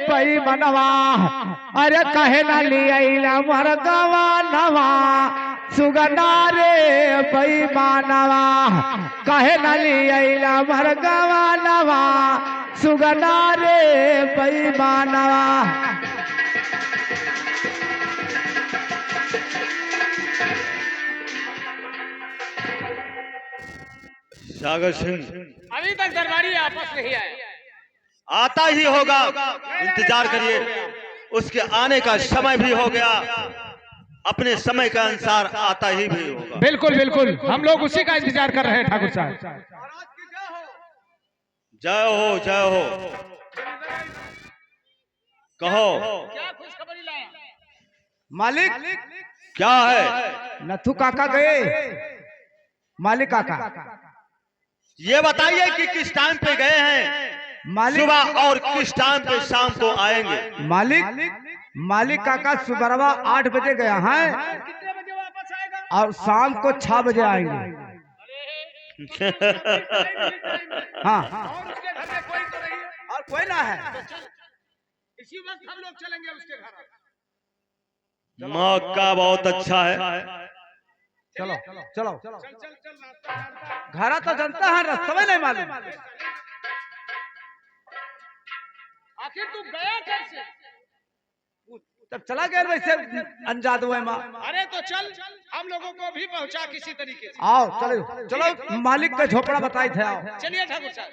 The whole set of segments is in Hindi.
बेईमानवा, अरे कहे न लिया मरगवा नवा सुगना रे बेईमानवा, कहे न लिया मरगवा नवा सुगना रे बेईमानवा। सागर सिंह अभी तक दरबारी आपस नहीं आए। आता ही होगा, इंतजार करिए, उसके आने का समय भी हो गया, अपने समय के अनुसार आता ही भी होगा। बिल्कुल बिल्कुल, हम लोग उसी का इंतजार कर रहे हैं ठाकुर साहब। जय हो जय हो, कहो क्या खुशखबरी लाया? मालिक क्या है? नथु काका गए, मालिक काका ये बताइए कि किस टाइम पे गए हैं, मालिक सुबह और किस टाइम पे शाम को आएंगे? मालिक काका सुबह 8 बजे गया है कितने बजे वापस आएगा? और शाम को 6 बजे आएंगे। हाँ और उसके घर में कोई तो नहीं है। और कोई ना है। इसी वक्त हम लोग चलेंगे उसके घर। मौका बहुत अच्छा है। चलो चलो चल चल चल, नाश्ता घर तो जनता है, रास्ता नहीं मालूम। आखिर तू गया कैसे? तब चला गया वैसे अनजाद हुए माँ। अरे तो चल, हम लोगों को भी पहुंचा किसी तरीके से। आओ चलो चलो, मालिक का झोपड़ा बताई थे, आओ। चलिए ठाकुर साहब।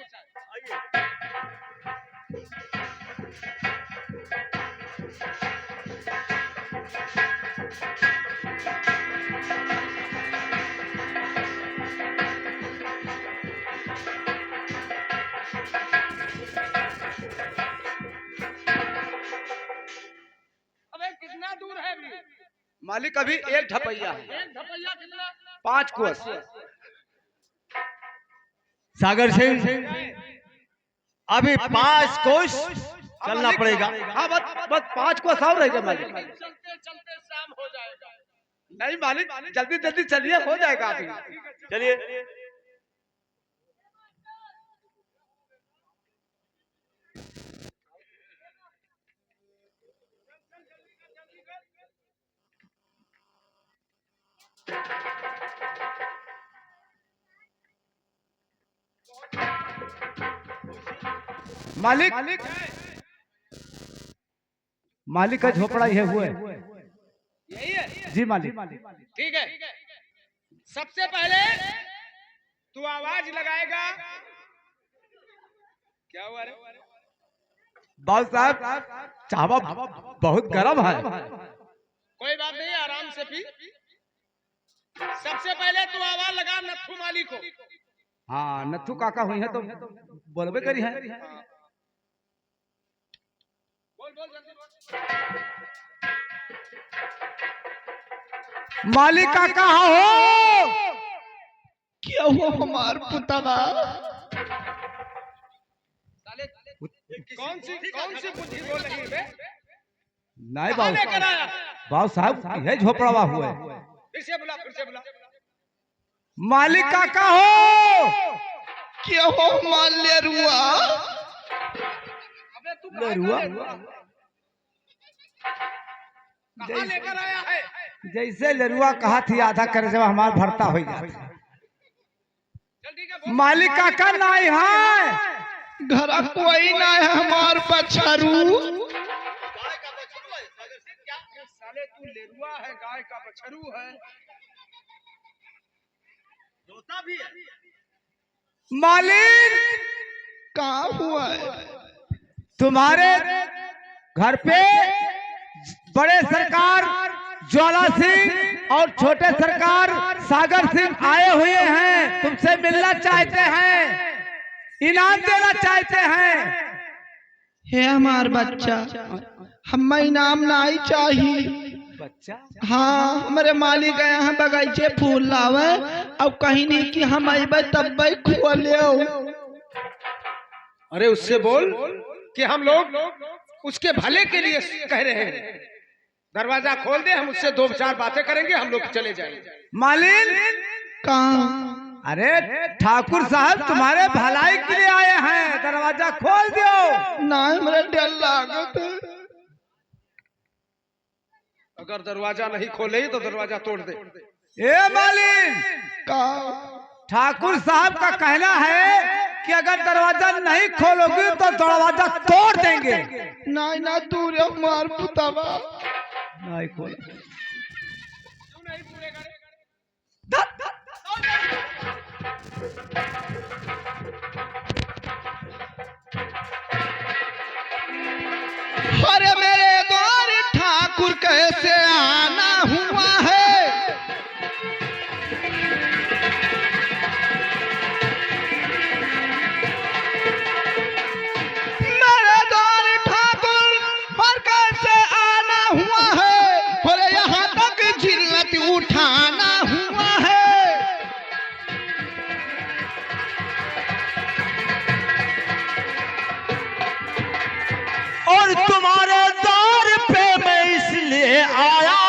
अबे कितना दूर है अभी? मालिक अभी एक ढपैया है, एक धपैया कितना? 5 कोस। सागर सिंह अभी 5 कोस चलना पड़ेगा। हाँ बस 5 कोस और रह गए मालिक। चलते चलते शाम हो जाएगा। नहीं मालिक, जल्दी जल्दी चलिए, हो जाएगा अभी। चलिए। मालिक का झोपड़ा ये हुआ है। यही है? जी मालिक। ठीक है, सबसे पहले तू आवाज लगाएगा। क्या हुआ रे? बाबू साहब चाहवा बहुत गर्म है। कोई बात नहीं, आराम से पी। सबसे पहले तू आवाज लगा नथु माली को। हाँ नथु काका हुई है तो बोलबे करी है। बोल बोल जल्दी बोल। मालिक काका हो, क्या हुआ हमार पुतवा? साले कौन सी बुद्धि बोल रही है बे? नहीं कहाँ लेकर आया? बाबू साहब ये झोपड़ा हुआ है। फिर से बुला। मालिक काका हो, क्या हो मालेरुआ? अबे तू लेरुआ? कहाँ लेकर आया है? जैसे लरुआ कहा थी आधा कर जब हमारा भरता हो जाता। चल ठीक है बोल। मालिक काका नहीं है, घर कोई ना है हमार बछरू। साले तू लेरुआ है, गाय का बछरू है, जोता भी है। मालिक कहाँ हुआ है? तुम्हारे घर पे बड़े सरकार ज्वाला सिंह और छोटे सरकार सागर सिंह आए हुए हैं, तुमसे मिलना चाहते हैं, इनाम देना चाहते हैं। हे हमार बच्चा, हमें इनाम नहीं चाहिए। बच्चा हाँ, हमारे मालिक गए हैं बगीचे फूल लावे, अब कहीं नहीं कि हम अबे तब खोले। अरे उससे बोल कि हम लोग उसके भले के लिए कह रहे हैं। दरवाजा खोल दे, हम उससे 2-4 बातें करेंगे, हम लोग चले जाएंगे। मालिक कहाँ अरे ठाकुर साहब तुम्हारे भलाई के लिए आए हैं, दरवाजा खोल दो। ना मेरा डर लागत है। अगर दरवाजा नहीं खोले तो दरवाजा तोड़ दे। ए मालिक, का ठाकुर साहब का कहना है कि अगर दरवाजा नहीं खोलोगे तो दरवाजा तोड़ देंगे। ना दूर है मार पुतावा। नहीं खोला। अरे मेरे द्वार ठाकुर कैसे आना हुआ है। मेरे द्वार ठाकुर और कैसे आना हुआ है। और यहाँ तक जिल्लत उठाना हुआ है। और तुम्हारे द्वार पे मैं इसलिए आया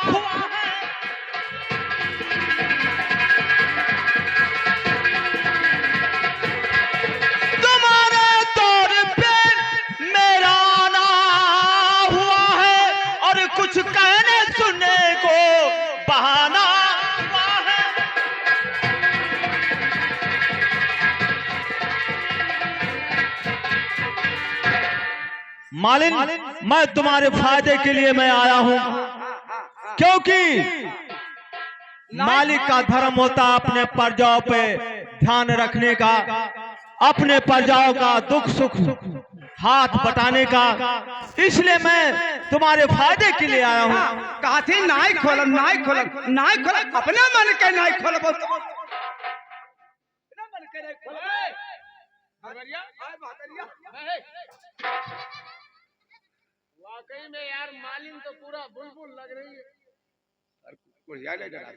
हूं। तुम्हारे द्वार पे मेरा आना हुआ है और कुछ कहने सुनने को बहाना हुआ है। मालिन, मैं तुम्हारे फायदे के लिए मैं आया हूं, क्योंकि मालिक का धर्म होता अपने प्रजाओं पे ध्यान रखने का, अपने प्रजाओं का दुख सुख हाथ बटाने का। इसलिए मैं तुम्हारे फायदे के लिए आया हूं। कहा थी नाई खोलम, नाई खोलम, नाई खोलम, अपने मन के नाई खोलब। वाकई में यार मालिन तो पूरा बुलबुल लग रही है। बढ़िया लग रहा है।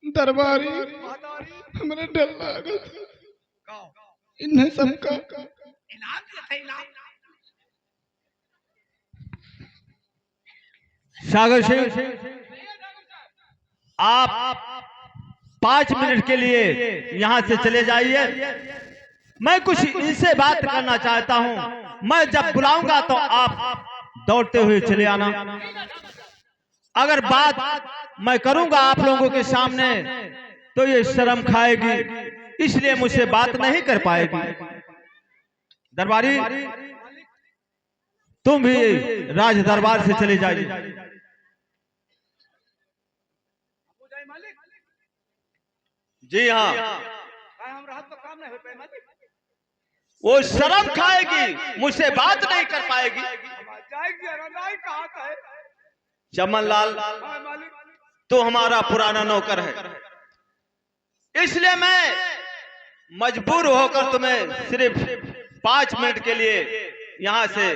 दरबारी हमारा डर लागत है। इन्हें सबका सागर सिंह, आप 5 मिनट के लिए यहां से चले जाइए। मैं कुछ इनसे बात करना चाहता हूं। मैं जब बुलाऊंगा तो आप दौड़ते हुए चले आना। अगर बात मैं करूंगा आप लोगों के सामने तो ये शर्म खाएगी, इसलिए मुझसे बात नहीं कर पाएगी। दरबारी, तुम भी राज दरबार से चले जाइए। जी हाँ, वो शर्म खाएगी, मुझसे बात नहीं कर पाएगी। चमन लाल, तो हमारा पुराना नौकर है, इसलिए मैं मजबूर होकर तुम्हें सिर्फ 5 मिनट के लिए यहां से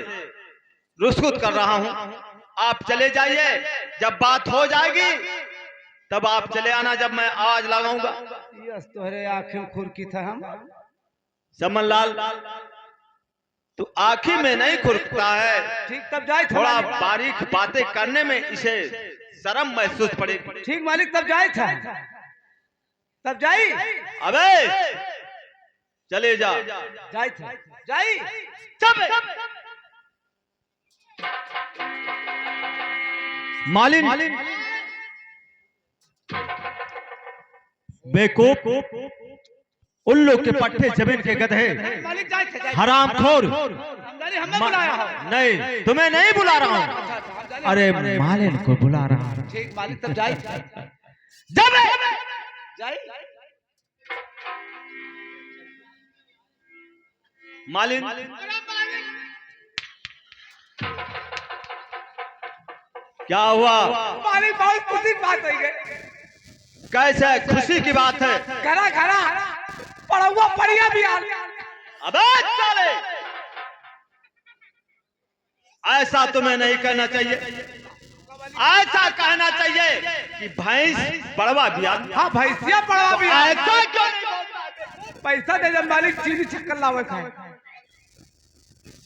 रुस्कुत कर रहा हूं। आप चले जाइए, जब बात हो जाएगी तब आप चले आना, जब मैं आवाज लगाऊंगा। यस, तोहरे आंखें खुरकी था हम। चमन लाल, तो आंखी में नहीं खुरकता है। ठीक, तब जाए। थोड़ा बारीक बातें करने में इसे शर्म महसूस पड़ेगी। ठीक मालिक, तब जाए था, तब जाई। अबे चले जा, जाए था, जाई। चल मालिन, बेकूफ, उल्लू के पट्टे जमीन के गधे, मालिक जाए थे, हरामखोर। हमें बुलाया हो। नहीं, तुम्हें नहीं बुला रहा हूँ, अरे मालिन को बुला रहा हूँ। ठीक मालिक, तब जाए। जब जाए मालिन, क्या हुआ? मालिक, बहुत खुशी की बात हुई है। कैसे खुशी की बात है? घरा घरा पड़ा हुआ बढ़िया भी आ। अबे चले, ऐसा तुम्हें नहीं कहना चाहिए। ऐसा कहना चाहिए कि भैंस बड़वा भी। हाँ, भैंसिया पड़वा भी। ऐसा क्यों नहीं बोलता? पैसा दे दे मालिक, चीनी चक्कर लावे खाए।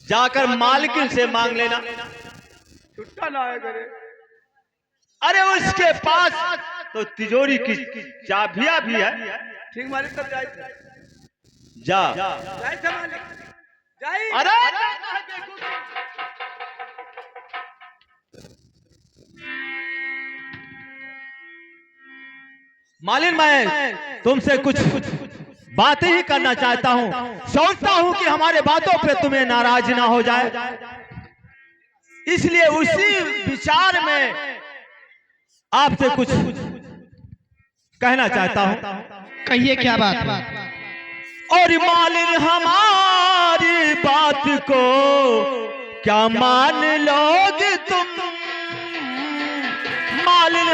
जाकर मालकिन से मांग लेना। छुट्टा ना आए करे। अरे उसके पास तो तिजोरी की चाबियां भी है। ठीक मालिक, तब जाए जा। जाए थे मालिक, जाए। अरे मालिन, मैं तुमसे कुछ बातें ही करना चाहता हूं। सोचता हूं कि हमारे बातों पे तुम्हें नाराज ना हो जाए, इसलिए उसी विचार में आपसे कुछ कहना चाहता हूं। कहिए क्या बात? और मालिन, हमारी बात को क्या मान लोगे तुम? मालिन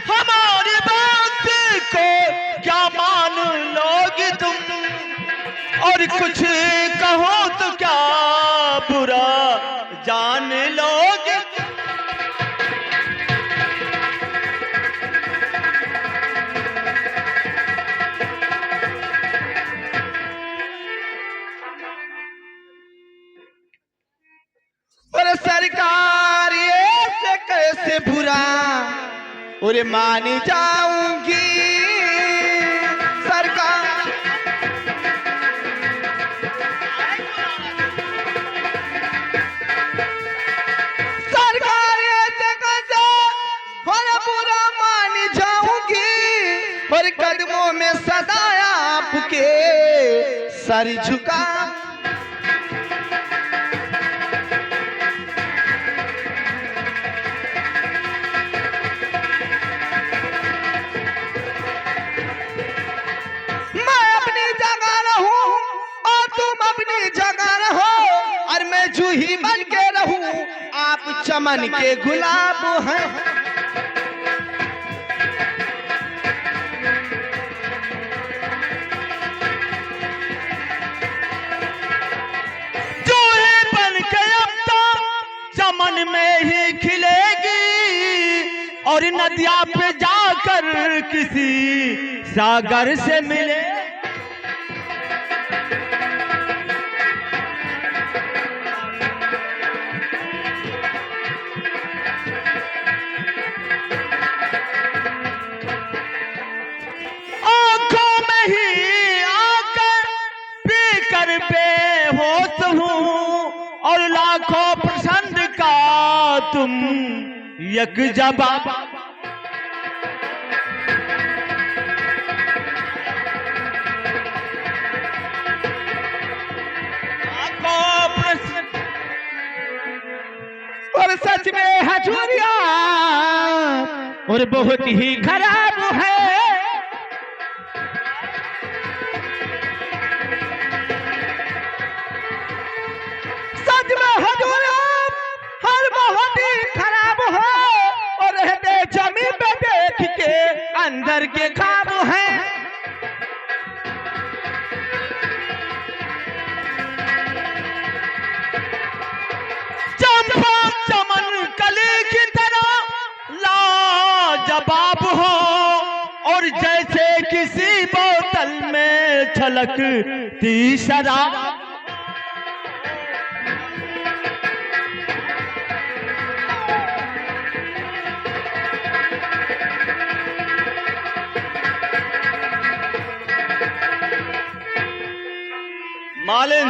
हमारी बात को क्या मान लोगे तुम? और कुछ कहो तो क्या बुरा जान लोगे? और सरकार ये से कैसे बुरा और मान जाऊंगी सरकार। सरकार ये से कैसे और बुरा मान जाऊंगी और कदमों में सदा आपके सर झुका। जूही बन के रहूं, आप चमन के गुलाब हैं। जूही बन के अब तो चमन में ही खिलेगी और नदिया पे जाकर किसी सागर से मिले। बेहोश हूँ और लाखों प्रसन्न का तुम एक जवाब। और सच में हजूरिया और बहुत ही खराब है। हर बहुत ही खराब हो और रहते जमीन पे देख के अंदर के ख्वाब हैं। चंपा चमन कली की तरह लाजवाब हो और जैसे किसी बोतल में छलकती शराब। मालिन,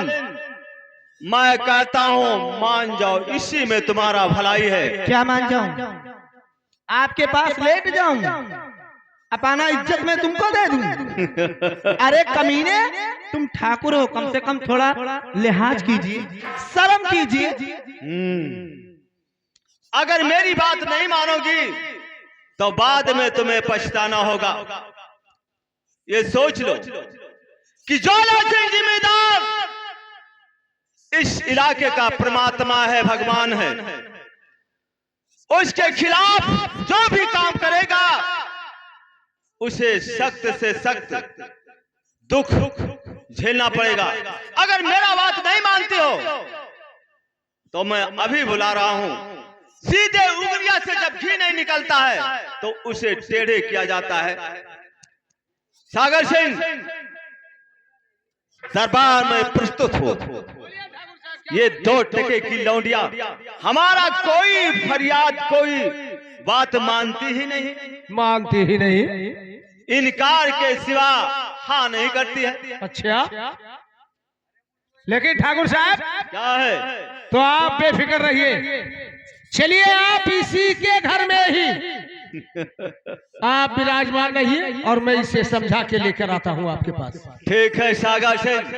मैं कहता हूँ मान जाओ, इसी में तुम्हारा भलाई है। क्या मान जाऊं? आपके पास लेट जाऊं? अपना इज्जत में तुमको दे दूं? अरे कमीने, तुम ठाकुर हो, कम से कम थोड़ा लिहाज कीजिए, शर्म कीजिए। अगर मेरी बात नहीं मानोगी तो बाद में तुम्हें पछताना होगा। ये सोच लो कि ज्वाला सिंह जिम्मेदार इस इलाके का परमात्मा है, भगवान है। उसके खिलाफ जो भी काम करेगा उसे सख्त से सख्त दुख झेलना पड़ेगा। अगर मेरा बात नहीं मानते हो तो मैं अभी बुला रहा हूं। सीधे उंगलियां से जब घी नहीं निकलता है तो उसे टेढ़े किया जाता है। सागर सिंह, दरबार में प्रस्तुत हो। ये 2 टके की लौंडिया हमारा कोई फरियाद, कोई बात मानती ही नहीं, मानती ही नहीं। इनकार के सिवा हाँ नहीं करती है। अच्छा, लेकिन ठाकुर साहब क्या है? तो आप बेफिक्र रहिए, चलिए आप इसी के घर में ही आप विराजमान रहिए और मैं इसे समझा के लेकर आता हूँ आपके पास। ठीक है सागर सिंह,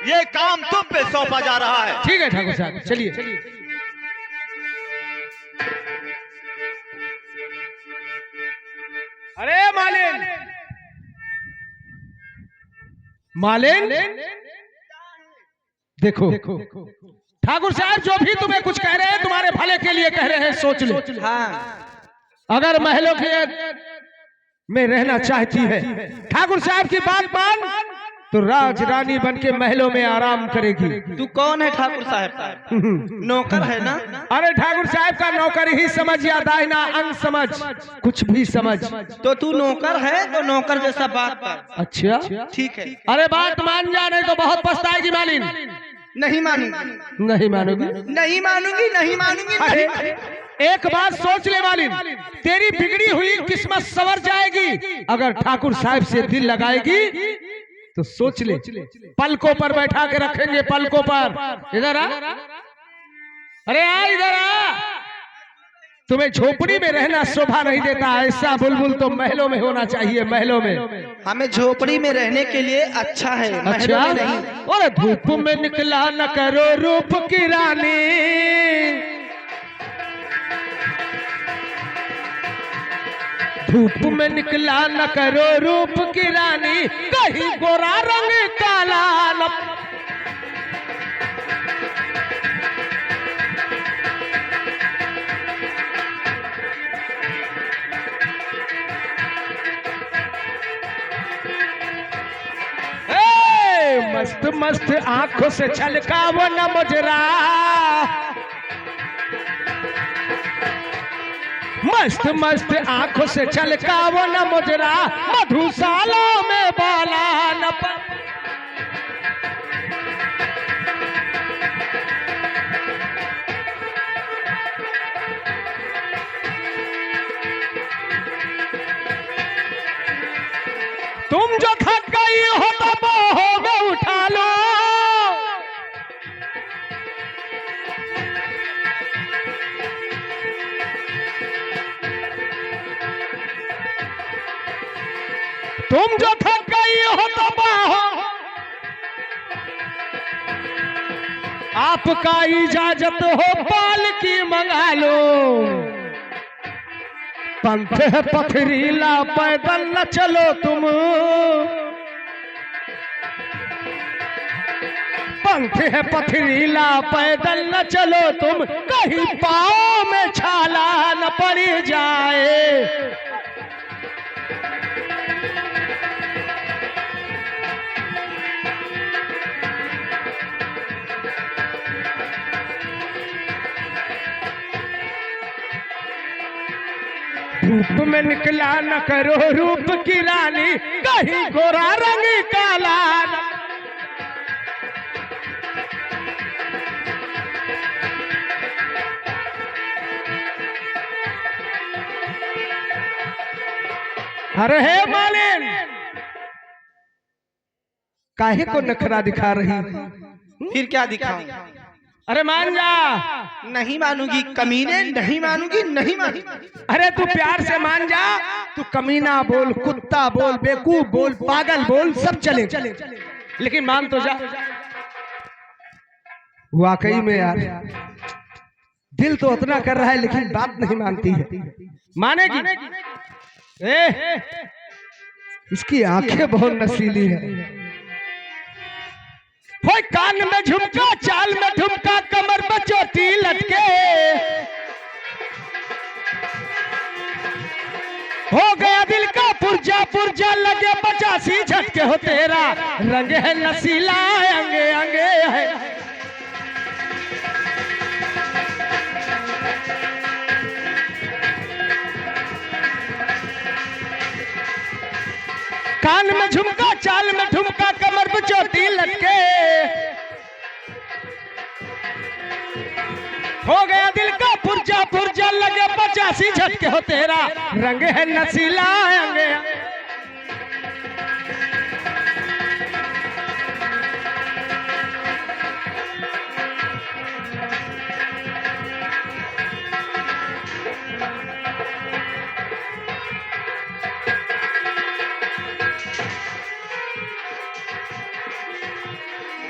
ये काम तुम पे सौंपा जा रहा है। ठीक है ठाकुर साहब, चलिए। अरे मालिन, मालिन देखो ठाकुर साहब, जो भी तुम्हें कुछ कह रहे हैं तुम्हारे भले के लिए कह रहे हैं, सोच लो। हाँ, अगर महलों के में रहना चाहती है, ठाकुर साहब की बात मान, तो राज रानी बन के महलों में आराम करेगी। तू कौन है ठाकुर साहब? नौकर है ना? अरे ठाकुर साहब का नौकर ही समझ या दाहिना अंग समझ, कुछ भी समझ। तो तू नौकर है तो नौकर जैसा बात कर। अच्छा ठीक है, अरे बात मान जा, नहीं तो बहुत पछताएगी मालिन। नहीं मानूंगी, नहीं मानोगी? नहीं मानूंगी, नहीं मानूंगी। अरे एक बात सोच ले मालिन, तेरी बिगड़ी हुई किस्मत संवर जाएगी अगर ठाकुर साहब से दिल लगाएगी तो सोच ले, पलकों पर बैठा के रखेंगे, पलकों पर। इधर आ, अरे आ इधर आ। तुम्हें झोपड़ी में रहना शोभा नहीं देता, ऐसा बुलबुल तो महलों में होना चाहिए, महलों में। हमें झोपड़ी में रहने के लिए अच्छा है, महलों अच्छा में नहीं। और धूप में निकला न करो रूप की रानी, धूप में निकला न करो रूप की रानी, कहीं गोरा रंग काला न। मस्त मस्त आंखों से छलका वो न मुजरा, मस्त मस्त आंखों से छलका वो न मुजरा, मधुशालों में बाला न तुम जो थक गई हो तो बाहों में उठा लो, तुम जो थक गई हो तो बाहों, आपका इजाजत हो पालकी मंगा लो, पंथ है पथरीला पैदल न चलो तुम, पंथ है पथरीला पैदल न चलो तुम, कहीं पाँव में छाला न पड़ जाए। धूप में निकला न करो रूप की रानी, कहीं गोरा रंग काला न। अरे हे मालिन, काहे को नखरा दिखा रही? फिर क्या दिखाऊं? अरे मान जा। नहीं मानूंगी कमीने, नहीं मानूंगी, नहीं मानूंगी। अरे तू प्यार से मान जा, तू कमीना बोल, कुत्ता बोल, बेवकूफ बोल, पागल बोल, सब चले, लेकिन मान तो जा। वाकई में यार दिल तो उतना कर रहा है लेकिन बात नहीं मानती है। मानेगी? इसकी आंखें बहुत नशीली है। हो कान में झुमका, चाल में ठुमका, कमर में चोटी लटके, हो गया दिल का पुर्जा पुर्जा, लगे 85 झटके हो तेरा, रंग है नशीला अंगे अंगे है। कान में झुमका, चाल में ठुमका, कमर पे चोटी लटके, हो गया दिल का पुर्जा पुर्जा, लगे 85 झटके हो तेरा रंग है नसीला अंगे।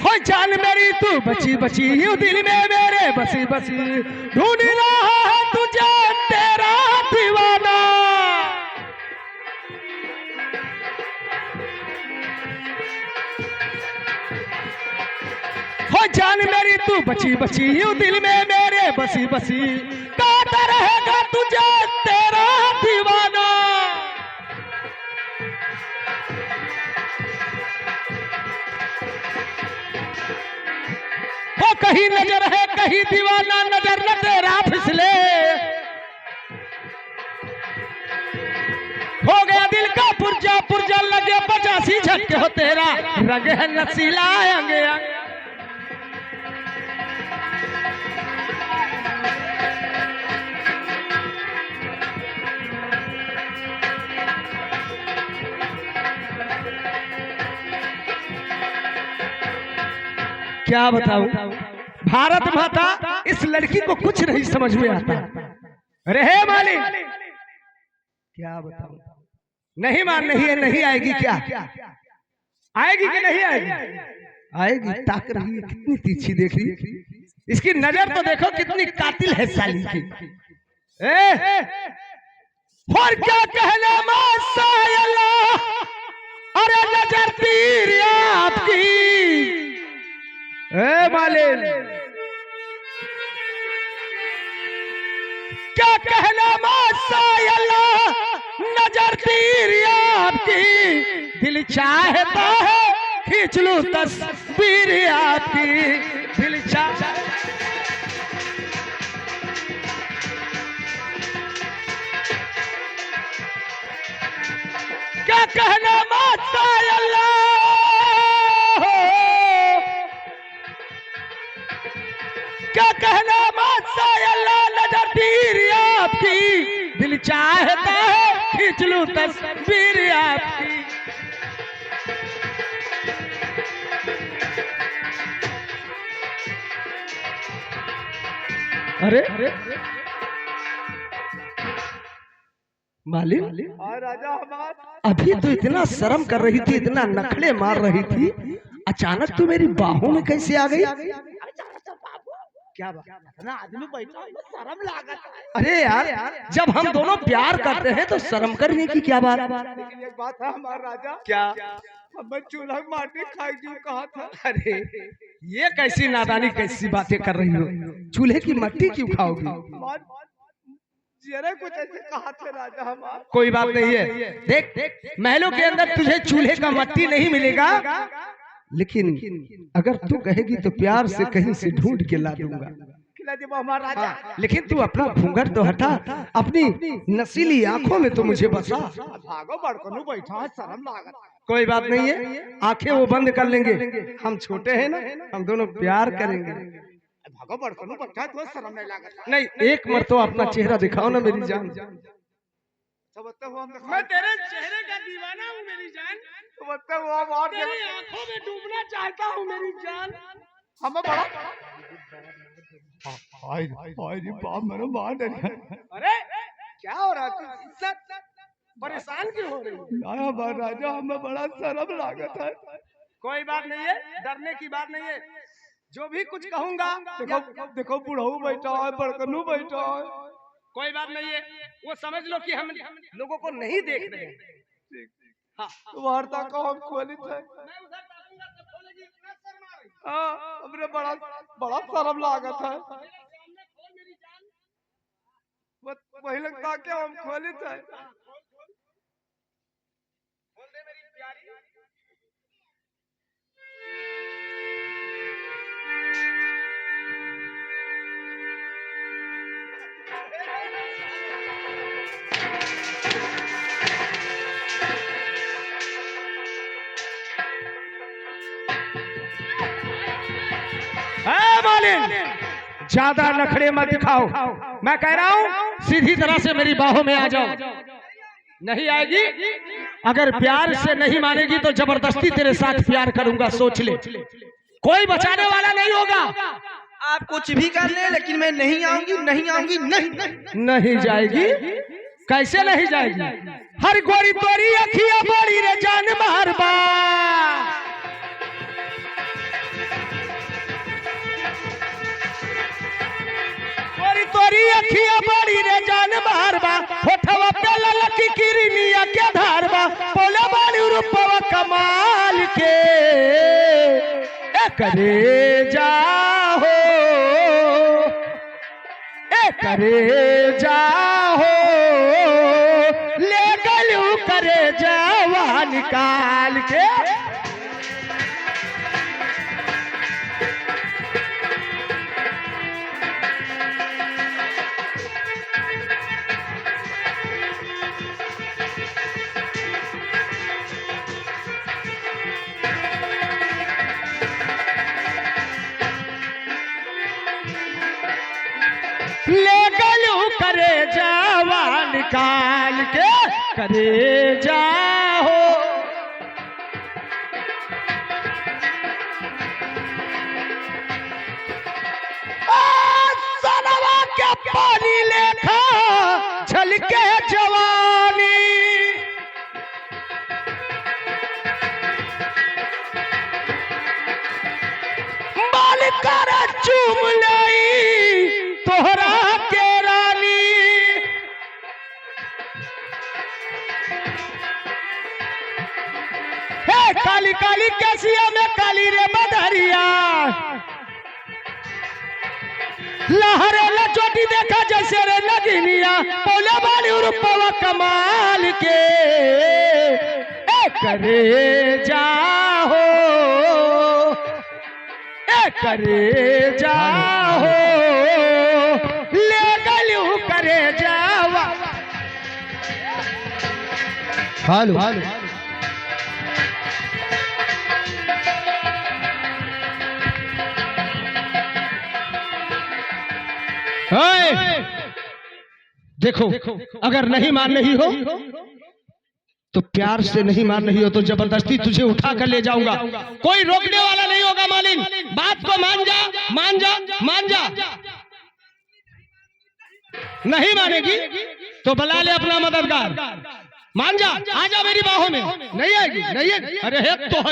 हो जान मेरी तू बची बची यूं दिल में मेरे बसी बसी, ढूंढ रहा है तुझे तेरा दीवाना। हो जान मेरी तू बची बची यूं दिल में मेरे बसी बसी, गाता रहेगा तुझे तेरा दीवाना। कहीं नजर है कहीं दीवाना, नजर न तेरा फिसले, हो गया दिल का पुर्जा पुर्जा, लगे 85 झटके हो तेरा रंग है नसीला अंगे। क्या बताऊं, भारत माता इस लड़की को कुछ नहीं समझ में आता। अरे हे मालिक, क्या बताऊं, नहीं मान रही है, नहीं आएगी क्या? आएगी कि नहीं आएगी? आएगी, ताक रही है, कितनी तिरछी देख रही है, इसकी नजर तो देखो कितनी कातिल है साली की। और क्या कहना माशाअल्लाह, अरे नजर तीर आपकी। मालिक क्या कहना माशाअल्लाह, नजर तीर आपकी, दिल चाहता है खींच लूं तस्वीर आपकी, दिल चाहता है। क्या कहना माशाअल्लाह, क्या कहना माशाअल्लाह, नजर तीर आपकी, दिल चाहता है खींच लूं तस्वीर आपकी। अरे मालिक, राजा हमारा अभी तो इतना शर्म कर रही थी, इतना नखड़े मार रही थी, अचानक तू मेरी बाहों में कैसे आ गई? क्या बात? आदमी बैठा है, शर्म लागत है। अरे यार, जब हम दोनों प्यार करते हैं तो शर्म करने की क्या बात? लेकिन एक बात है हमारा राजा, क्या? हम चूल्हा माटी खाई क्यों कहा था? अरे ये कैसी नादानी, कैसी बातें कर रही हो? चूल्हे की मट्टी क्यों खाओगी? जरा कुछ ऐसे कहा थे राजा हमारा। कोई बात नहीं है, देख महलों के अंदर तुझे चूल्हे का मट्टी नहीं मिलेगा, लेकिन अगर तू कहेगी तो प्यार से कहीं से ढूंढ के ला दूंगा। खिला दे हमारा राजा। लेकिन तू अपना घूंघट तो हटा, अपनी नसीली आंखों में तो मुझे बसा। भागो बड़कनू बैठा है, शर्म लागत है। कोई बात नहीं है, आंखें वो बंद कर लेंगे, हम छोटे हैं ना, हम दोनों प्यार करेंगे। भागो बड़कनू बैठा है, तो शर्म नहीं लागत। नहीं, एक मरतबा अपना चेहरा दिखाओ ना मेरी जान। मैं तेरे चेहरे का दीवाना हूँ मेरी जान, तेरी आंखों में डूबना चाहता हूँ मेरी जान। हमें बड़ा अरे क्या हो रहा है? परेशान क्यों हो रही है? राजा हमें बड़ा शर्म लागत है। कोई बात नहीं है, डरने की बात नहीं है, जो भी कुछ कहूँगा। देखो देखो बुढ़ऊ बैठा है, बड़कनू बैठा है। कोई बात नहीं है, वो समझ लो कि हम लोगों को नहीं देख रहे हैं। हाँ, वार्ता को हम खोली थे। हाँ, हमने बड़ा बड़ा शर्म लागत है। वही लगता क्या हम खोली थे। मालिन, ज्यादा नखरे मत दिखाओ। मैं कह रहा हूँ सीधी तरह से मेरी बाहों में आ जाओ। नहीं आएगी? अगर प्यार से नहीं मानेगी तो जबरदस्ती तेरे साथ प्यार करूंगा, सोच ले। कोई बचाने वाला नहीं होगा। आप कुछ भी कर ले, लेकिन मैं नहीं आऊंगी, नहीं आऊंगी, नहीं। नहीं जाएगी? कैसे नहीं जाएगी? हर गोरी तोरी अखिया बड़ी रे जान मारबा, गोरी तोरी अखिया बड़ी रे जान मारबा, होठवा पे ललकी किरनिया के धारबा, बोले बाली रूपवा कमाल के करे जाहो, करे जाहो, ले गलू करे जावा निकाल के। ले गलू करे जावा निकाल के, करे जाहो। सनवा के पानी लेखा झलके जवानी, बाल कर चूम लई तोहरा के रानी, हे काली काली कैसिया में काली रे बदरिया, लहरे ल चोटी देखा जैसे रे नगिनिया, बोले बाली रूपवा कमाल के करे जाहो, करे जाहो, ले गलू करे जावा। हालो देखो, अगर नहीं मान रही हो तो प्यार से नहीं मान रही हो तो जबरदस्ती तुझे उठा कर ले जाऊंगा। कोई रोकने वाला नहीं होगा मालिन। बात को मान जा, मान जा, मान जा। नहीं मानेगी तो बुला ले अपना मददगार। मान जा, आ जा मेरी बाहों में। नहीं आएगी, नहीं आएगी। अरे हे तो